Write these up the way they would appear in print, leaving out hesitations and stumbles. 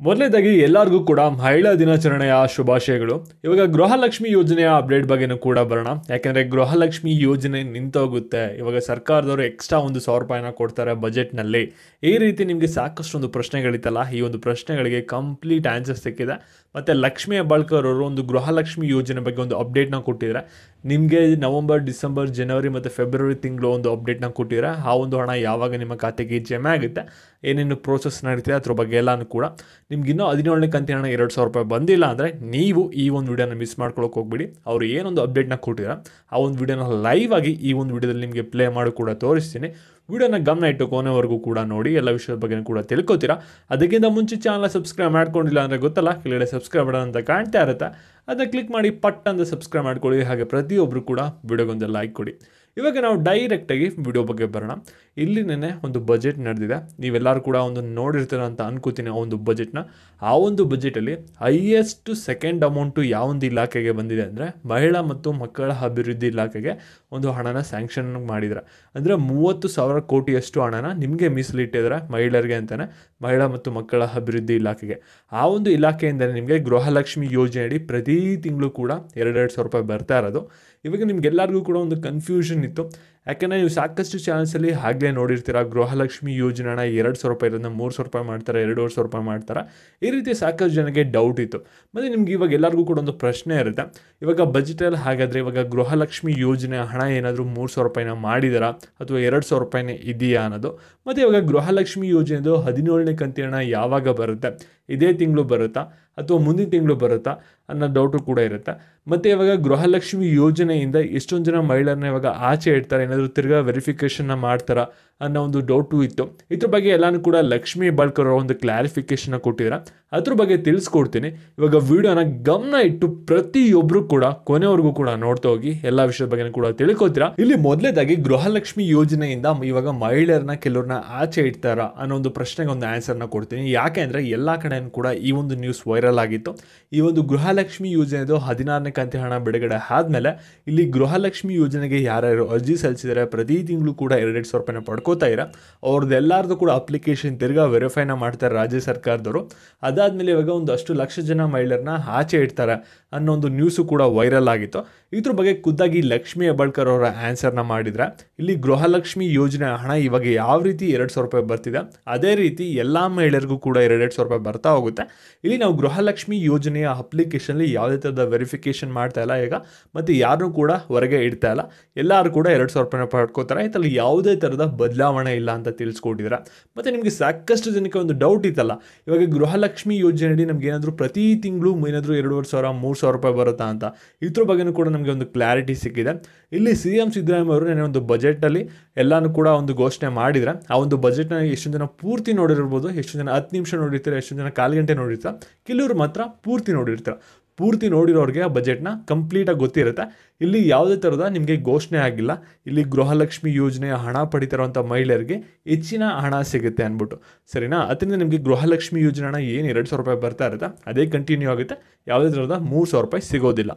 ಮೊದಲನೇದಾಗಿ ಎಲ್ಲರಿಗೂ ಕೂಡ ಮಹಿಳಾ ದಿನಾಚರಣೆಯ ಶುಭಾಶಯಗಳು. ಇವಾಗ ಗೃಹಲಕ್ಷ್ಮಿ ಯೋಜನೆಯ ಅಪ್ಡೇಟ್ ಬಗ್ಗೆನೂ ಕೂಡ ಬರೋಣ. ಯಾಕೆಂದರೆ ಗೃಹಲಕ್ಷ್ಮಿ ಯೋಜನೆ ನಿಂತೋಗುತ್ತೆ. ಇವಾಗ ಸರ್ಕಾರದವರು ಎಕ್ಸ್ಟ್ರಾ ₹1,000 ಕೊಡ್ತಾರೆ ಬಜೆಟ್ನಲ್ಲಿ. ಈ ರೀತಿ ನಿಮಗೆ ಸಾಕಷ್ಟು ಒಂದು ಪ್ರಶ್ನೆಗಳಿತ್ತಲ್ಲ, ಈ ಒಂದು ಪ್ರಶ್ನೆಗಳಿಗೆ ಕಂಪ್ಲೀಟ್ ಆನ್ಸರ್ ಸಿಕ್ಕಿದೆ. ಮತ್ತು ಲಕ್ಷ್ಮೀ ಹೆಬ್ಬಾಳ್ಕರ್ ಅವರು ಒಂದು ಗೃಹಲಕ್ಷ್ಮಿ ಯೋಜನೆ ಬಗ್ಗೆ ಒಂದು ಅಪ್ಡೇಟ್ನ ಕೊಟ್ಟಿದ್ದಾರೆ. ನಿಮಗೆ ನವಂಬರ್, ಡಿಸೆಂಬರ್, ಜನವರಿ ಮತ್ತು ಫೆಬ್ರವರಿ ತಿಂಗಳು ಒಂದು ಅಪ್ಡೇಟ್ನ ಕೊಟ್ಟಿದ್ದಾರೆ. ಆ ಒಂದು ಹಣ ಯಾವಾಗ ನಿಮ್ಮ ಖಾತೆಗೆ ಜಮೆ ಆಗುತ್ತೆ, ಏನೇನು ಪ್ರೋಸೆಸ್ ನಡೀತಿದೆ ಅದ್ರ ಬಗ್ಗೆ ಎಲ್ಲನೂ ಕೂಡ ನಿಮ್ಗೆ ಇನ್ನೂ 17ನೇ ಕಂತಿನ ಹಣ ₹2,000 ಬಂದಿಲ್ಲ ಅಂದರೆ ನೀವು ಈ ಒಂದು ವಿಡಿಯೋನ ಮಿಸ್ ಮಾಡ್ಕೊಳ್ಳೋಕೆ ಹೋಗ್ಬಿಡಿ. ಅವರು ಏನೊಂದು ಅಪ್ಡೇಟ್ನ ಕೊಟ್ಟಿದ್ದಾರೆ ಆ ಒಂದು ವಿಡಿಯೋನ ಲೈವ್ ಆಗಿ ಈ ಒಂದು ವಿಡಿಯೋದಲ್ಲಿ ನಿಮಗೆ ಪ್ಲೇ ಮಾಡಿ ಕೂಡ ತೋರಿಸ್ತೀನಿ. ವಿಡಿಯೋನ ಗಮನ ಇಟ್ಟು ಕೊನೆವರೆಗೂ ಕೂಡ ನೋಡಿ, ಎಲ್ಲ ವಿಷಯದ ಬಗ್ಗೆ ಕೂಡ ತಿಳ್ಕೊತೀರಾ. ಅದಕ್ಕಿಂತ ಮುಂಚೆ ಚಾನಲ್ ಸಬ್ಸ್ಕ್ರೈಬ್ ಮಾಡ್ಕೊಂಡಿಲ್ಲ ಅಂದರೆ ಗೊತ್ತಲ್ಲ, ಕೆಳಗಡೆ ಸಬ್ಸ್ಕ್ರೈಬ್ ಮಾಡೋಣ ಅಂತ ಕಾಣ್ತಾ ಇರುತ್ತೆ. ಅದನ್ನ ಕ್ಲಿಕ್ ಮಾಡಿ ಪಟ್ ಅಂತ ಸಬ್ಸ್ಕ್ರೈಬ್ ಮಾಡ್ಕೊಳ್ಳಿ. ಹಾಗೆ ಪ್ರತಿಯೊಬ್ಬರು ಕೂಡ ವಿಡಿಯೋಗೊಂದು ಲೈಕ್ ಕೊಡಿ. ಇವಾಗ ನಾವು ಡೈರೆಕ್ಟಾಗಿ ವಿಡಿಯೋ ಬಗ್ಗೆ ಬರೋಣ. ಇಲ್ಲಿ ನೆನೆ ಒಂದು ಬಜೆಟ್ ನಡೆದಿದೆ. ನೀವೆಲ್ಲರೂ ಕೂಡ ಒಂದು ನೋಡಿರ್ತೀರ ಅಂತ ಅನ್ಕೋತೀನಿ ಆ ಒಂದು ಬಜೆಟ್ನ. ಆ ಒಂದು ಬಜೆಟಲ್ಲಿ ಹೈಯೆಸ್ಟ್ ಸೆಕೆಂಡ್ ಅಮೌಂಟು ಯಾವೊಂದು ಇಲಾಖೆಗೆ ಬಂದಿದೆ ಅಂದರೆ ಮಹಿಳಾ ಮತ್ತು ಮಕ್ಕಳ ಅಭಿವೃದ್ಧಿ ಇಲಾಖೆಗೆ ಒಂದು ಹಣನ ಸ್ಯಾಂಕ್ಷನ್ ಮಾಡಿದ್ದಾರೆ. ಅಂದರೆ 30,000 ಕೋಟಿಯಷ್ಟು ಹಣನ ನಿಮಗೆ ಮೀಸಲಿಟ್ಟಿದ್ದಾರೆ ಮಹಿಳೆಯರಿಗೆ ಅಂತಲೇ, ಮಹಿಳಾ ಮತ್ತು ಮಕ್ಕಳ ಅಭಿವೃದ್ಧಿ ಇಲಾಖೆಗೆ. ಆ ಒಂದು ಇಲಾಖೆಯಿಂದ ನಿಮಗೆ ಗೃಹಲಕ್ಷ್ಮಿ ಯೋಜನೆಯಡಿ ಪ್ರತಿ ತಿಂಗಳು ಕೂಡ ₹2,000 ಬರ್ತಾ ಇರೋದು. ಇವಾಗ ನಿಮ್ಗೆಲ್ಲರಿಗೂ ಕೂಡ ಒಂದು ಕನ್ಫ್ಯೂಷನ್ ಇತ್ತು. ಯಾಕೆಂದರೆ ನೀವು ಸಾಕಷ್ಟು ಚಾನಲ್ಸಲ್ಲಿ ಆಗಲೇ ನೋಡಿರ್ತೀರ, ಗೃಹಲಕ್ಷ್ಮಿ ಯೋಜನೆನ ₹2,000 ಇರೋದನ್ನ ₹3,000 ಮಾಡ್ತಾರೆ, ₹2,500 ಮಾಡ್ತಾರೆ. ಈ ರೀತಿ ಸಾಕಷ್ಟು ಜನಕ್ಕೆ ಡೌಟ್ ಇತ್ತು. ಮತ್ತು ನಿಮ್ಗೆ ಇವಾಗ ಎಲ್ಲರಿಗೂ ಕೂಡ ಒಂದು ಪ್ರಶ್ನೆ ಇರುತ್ತೆ, ಇವಾಗ ಬಜೆಟಲ್ಲಿ ಹಾಗಾದರೆ ಇವಾಗ ಗೃಹಲಕ್ಷ್ಮಿ ಯೋಜನೆ ಹಣ ಏನಾದರೂ ₹3,000 ಮಾಡಿದಾರಾ ಅಥವಾ ₹2,000 ಇದೆಯಾ ಅನ್ನೋದು. ಮತ್ತು ಇವಾಗ ಗೃಹಲಕ್ಷ್ಮಿ ಯೋಜನೆದು 17ನೇ ಕಂತಿನ ಹಣ ಯಾವಾಗ ಬರುತ್ತೆ, ಇದೇ ತಿಂಗಳು ಬರುತ್ತಾ ಅಥವಾ ಮುಂದಿನ ತಿಂಗಳು ಬರುತ್ತಾ ಅನ್ನೋ ಡೌಟು ಕೂಡ ಇರುತ್ತೆ. ಮತ್ತು ಇವಾಗ ಗೃಹಲಕ್ಷ್ಮಿ ಯೋಜನೆಯಿಂದ ಎಷ್ಟೊಂದು ಜನ ಮಹಿಳೆಯರನ್ನ ಇವಾಗ ಆಚೆ ಇಡ್ತಾರೆ, ಏನಾದರೂ ತಿರ್ಗಾ ವೆರಿಫಿಕೇಷನ್ನ ಮಾಡ್ತಾರಾ ಅನ್ನೋ ಒಂದು ಡೌಟು ಇತ್ತು. ಇದ್ರ ಬಗ್ಗೆ ಎಲ್ಲನೂ ಕೂಡ ಲಕ್ಷ್ಮೀ ಹೆಬ್ಬಾಳ್ಕರ್ ಒಂದು ಕ್ಲಾರಿಫಿಕೇಷನ್ನ ಕೊಟ್ಟಿದ್ದಾರೆ. ಅದ್ರ ಬಗ್ಗೆ ತಿಳಿಸ್ಕೊಡ್ತೀನಿ. ಇವಾಗ ವಿಡಿಯೋನ ಗಮನ ಇಟ್ಟು ಪ್ರತಿಯೊಬ್ಬರು ಕೂಡ ಕೊನೆವರೆಗೂ ಕೂಡ ನೋಡ್ತಾ ಹೋಗಿ, ಎಲ್ಲ ವಿಷಯದ ಬಗ್ಗೆ ಕೂಡ ತಿಳ್ಕೊತೀರಾ. ಇಲ್ಲಿ ಮೊದಲೇದಾಗಿ ಗೃಹಲಕ್ಷ್ಮಿ ಯೋಜನೆಯಿಂದ ಇವಾಗ ಮಹಿಳೆಯರನ್ನ ಕೆಲವ್ರನ್ನ ಆಚೆ ಇಡ್ತಾರಾ ಅನ್ನೋ ಒಂದು ಪ್ರಶ್ನೆಗೆ ಒಂದು ಆನ್ಸರ್ನ ಕೊಡ್ತೀನಿ. ಯಾಕೆ ಅಂದರೆ ಎಲ್ಲ ಕಡೆಯೂ ಕೂಡ ಈ ಒಂದು ನ್ಯೂಸ್ ವೈರಲ್ ಆಗಿತ್ತು. ಈ ಒಂದು ಗೃಹಲಕ್ಷ್ಮಿ ಯೋಜನೆದು 16ನೇ ಕಂತಿನ ಹಣ ಬಿಡುಗಡೆ ಆದಮೇಲೆ ಇಲ್ಲಿ ಗೃಹಲಕ್ಷ್ಮಿ ಯೋಜನೆಗೆ ಯಾರ್ಯಾರು ಅರ್ಜಿ ಸಲ್ಲಿಸಿದರೆ ಪ್ರತಿ ತಿಂಗಳು ಕೂಡ ₹2,000 ಪಡ್ಕೋತಾ ಇರ, ಅವ್ರದ್ದೆಲ್ಲರದು ಕೂಡ ಅಪ್ಲಿಕೇಶನ್ ತಿರ್ಗಾ ವೆರಿಫೈನ ಮಾಡ್ತಾರೆ ರಾಜ್ಯ ಸರ್ಕಾರದವರು. ಅದಾದಮೇಲೆ ಇವಾಗ ಒಂದು ಅಷ್ಟು ಲಕ್ಷ ಜನ ಮಹಿಳೆಯರನ್ನ ಆಚೆ ಇಡ್ತಾರೆ ಅನ್ನೋ ಒಂದು ನ್ಯೂಸು ಕೂಡ ವೈರಲ್ ಆಗಿತ್ತು. ಇದ್ರ ಬಗ್ಗೆ ಖುದ್ದಾಗಿ ಲಕ್ಷ್ಮೀ ಹೆಬ್ಬಾಳ್ಕರ್ ಅವರ ಆನ್ಸರ್ನ ಮಾಡಿದರೆ, ಇಲ್ಲಿ ಗೃಹಲಕ್ಷ್ಮಿ ಯೋಜನೆ ಹಣ ಇವಾಗ ಯಾವ ರೀತಿ ₹2,000 ಬರ್ತಿದೆ ಅದೇ ರೀತಿ ಎಲ್ಲ ಮಹಿಳೆಯರಿಗೂ ಕೂಡ ₹2,000 ಬರ್ತಾ ಹೋಗುತ್ತೆ. ಇಲ್ಲಿ ನಾವು ಗೃಹಲಕ್ಷ್ಮಿ ಯೋಜನೆಯ ಅಪ್ಲಿಕೇಶನ್ಲಿ ಯಾವುದೇ ಥರದ ವೆರಿಫಿಕೇಷನ್ ಮಾಡ್ತಾ ಇಲ್ಲ ಈಗ, ಮತ್ತು ಯಾರನ್ನೂ ಕೂಡ ಹೊರಗೆ ಇಡ್ತಾ ಇಲ್ಲ, ಎಲ್ಲರೂ ಕೂಡ ₹2,000 ಪಡ್ಕೋತಾರೆ. ಇದರಲ್ಲಿ ಯಾವುದೇ ಥರದ ಬದಲಾವಣೆ ಇಲ್ಲ ಅಂತ ತಿಳಿಸ್ಕೊಟ್ಟಿದ್ದಾರೆ. ಮತ್ತು ನಿಮಗೆ ಸಾಕಷ್ಟು ಜನಕ್ಕೆ ಒಂದು ಡೌಟ್ ಇತ್ತಲ್ಲ, ಇವಾಗ ಗೃಹಲಕ್ಷ್ಮಿ ಯೋಜನೆಯಡಿ ನಮ್ಗೆ ಏನಾದರೂ ಪ್ರತಿ ತಿಂಗಳು ಏನಾದರೂ ₹2,500, ₹3,000 ಬರುತ್ತಾ ಅಂತ. ಇದ್ರ ಬಗ್ಗೆನೂ ಕೂಡ ನಮಗೆ ಒಂದು ಕ್ಲಾರಿಟಿ ಸಿಕ್ಕಿದೆ. ಇಲ್ಲಿ CM ಸಿದ್ದರಾಮಯ್ಯ ಅವರು ನೆನೆ ಒಂದು ಬಜೆಟಲ್ಲಿ ಎಲ್ಲನೂ ಕೂಡ ಒಂದು ಘೋಷಣೆ ಮಾಡಿದರೆ, ಆ ಒಂದು ಬಜೆಟ್ನ ಎಷ್ಟೊಂದು ಜನ ಪೂರ್ತಿ ನೋಡಿರ್ಬೋದು, ಎಷ್ಟೊಂದು ಜನ 10 ನಿಮಿಷ ನೋಡಿರ್ತಾರೆ, ಎಷ್ಟೊಂದು ಜನ 1/4 ಗಂಟೆ ನೋಡಿರ್ತಾರೆ, ಕೆಲವರು ಮಾತ್ರ ಪೂರ್ತಿ ನೋಡಿರ್ತಾರೆ. ಪೂರ್ತಿ ನೋಡಿರೋರಿಗೆ ಆ ಬಜೆಟ್ನ ಕಂಪ್ಲೀಟಾಗಿ ಗೊತ್ತಿರುತ್ತೆ. ಇಲ್ಲಿ ಯಾವುದೇ ಥರದ ನಿಮಗೆ ಘೋಷಣೆ ಆಗಿಲ್ಲ, ಇಲ್ಲಿ ಗೃಹಲಕ್ಷ್ಮಿ ಯೋಜನೆಯ ಹಣ ಪಡಿತಿರೋಂಥ ಮಹಿಳೆಯರಿಗೆ ಹೆಚ್ಚಿನ ಹಣ ಸಿಗುತ್ತೆ ಅಂದ್ಬಿಟ್ಟು, ಸರಿನಾ? ಅದರಿಂದ ನಿಮಗೆ ಗೃಹಲಕ್ಷ್ಮಿ ಯೋಜನೆ ಹಣ ಏನು ₹2,000 ಬರ್ತಾ ಇರುತ್ತೆ ಅದೇ ಕಂಟಿನ್ಯೂ ಆಗುತ್ತೆ, ಯಾವುದೇ ಥರದ ₹3,000 ಸಿಗೋದಿಲ್ಲ.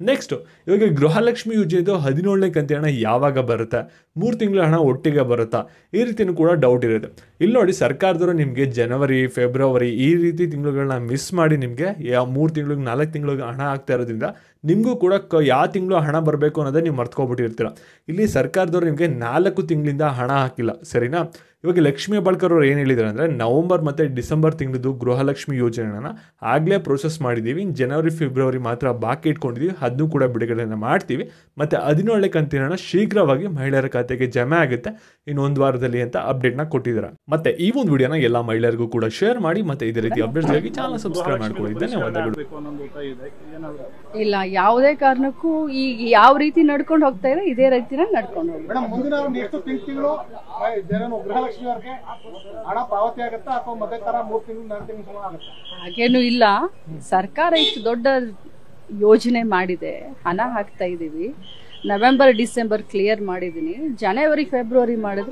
ನೆಕ್ಸ್ಟು ಇವಾಗ ಗೃಹಲಕ್ಷ್ಮಿ ಯೋಜನೆದು 17ನೇ ಕಂತಿನ ಹಣ ಯಾವಾಗ ಬರುತ್ತೆ, 3 ತಿಂಗಳ ಹಣ ಒಟ್ಟಿಗೆ ಬರುತ್ತಾ, ಈ ರೀತಿಯೂ ಕೂಡ ಡೌಟ್ ಇರುತ್ತೆ. ಇಲ್ಲಿ ನೋಡಿ, ಸರ್ಕಾರದವರು ನಿಮಗೆ ಜನವರಿ, ಫೆಬ್ರವರಿ ಈ ರೀತಿ ತಿಂಗಳುಗಳನ್ನ ಮಿಸ್ ಮಾಡಿ ನಿಮಗೆ 3 ತಿಂಗಳಿಗೆ 4 ತಿಂಗಳಿಗೆ ಹಣ ಆಗ್ತಾ ಇರೋದ್ರಿಂದ ನಿಮಗೂ ಕೂಡ ಯಾವ ತಿಂಗಳು ಹಣ ಬರಬೇಕು ಅನ್ನೋದೇ ನೀವು ಮರ್ತ್ಕೊಬಿಟ್ಟಿರ್ತೀರ. ಇಲ್ಲಿ ಸರ್ಕಾರದವರು ನಿಮಗೆ 4 ತಿಂಗಳಿಂದ ಹಣ ಹಾಕಿಲ್ಲ, ಸರಿನಾ? ಇವಾಗ ಲಕ್ಷ್ಮೀ ಹೆಬ್ಬಾಳ್ಕರ್ ಅವರು ಏನು ಹೇಳಿದ್ದಾರೆ ಅಂದರೆ, ನವಂಬರ್ ಮತ್ತು ಡಿಸೆಂಬರ್ ತಿಂಗಳದ್ದು ಗೃಹಲಕ್ಷ್ಮಿ ಯೋಜನೆನ ಆಗಲೇ ಪ್ರೋಸೆಸ್ ಮಾಡಿದ್ದೀವಿ, ಜನವರಿ ಫೆಬ್ರವರಿ ಮಾತ್ರ ಬಾಕಿ ಇಟ್ಕೊಂಡಿದ್ದೀವಿ, ಅದನ್ನು ಕೂಡ ಬಿಡುಗಡೆಯನ್ನು ಮಾಡ್ತೀವಿ. ಮತ್ತು 17ನೇ ಕಂತಿನ ಹಣ ಶೀಘ್ರವಾಗಿ ಮಹಿಳೆಯರ ಖಾತೆಗೆ ಜಮೆ ಆಗುತ್ತೆ ಇನ್ನು 1 ವಾರದಲ್ಲಿ ಅಂತ ಅಪ್ಡೇಟ್ನ ಕೊಟ್ಟಿದ್ದಾರೆ. ಮತ್ತು ಈ ಒಂದು ವಿಡಿಯೋನ ಎಲ್ಲ ಮಹಿಳೆಯರಿಗೂ ಕೂಡ ಶೇರ್ ಮಾಡಿ, ಮತ್ತು ಇದೇ ರೀತಿ ಅಪ್ಡೇಟ್ಸ್ಗಾಗಿ ಚಾನಲ್ ಸಬ್ಸ್ಕ್ರೈಬ್ ಮಾಡ್ಕೊಳ್ಳಿ. ಧನ್ಯವಾದಗಳು. ಇಲ್ಲ, ಯಾವುದೇ ಕಾರಣಕ್ಕೂ ಈಗ ಯಾವ ರೀತಿ ನಡ್ಕೊಂಡು ಹೋಗ್ತಾ ಇದೆ ಇದೇ ರೀತಿನ ನಡ್ಕೊಂಡು ಹೋಗಿ. ಹಾಗೇನು ಇಲ್ಲ, ಸರ್ಕಾರ ಇಷ್ಟು ದೊಡ್ಡ ಯೋಜನೆ ಮಾಡಿದೆ, ಹಣ ಹಾಕ್ತಾ ಇದೀವಿ. ನವೆಂಬರ್ ಡಿಸೆಂಬರ್ ಕ್ಲಿಯರ್ ಮಾಡಿದೀನಿ, ಜನವರಿ ಫೆಬ್ರವರಿ ಮಾಡಿದ್ರೆ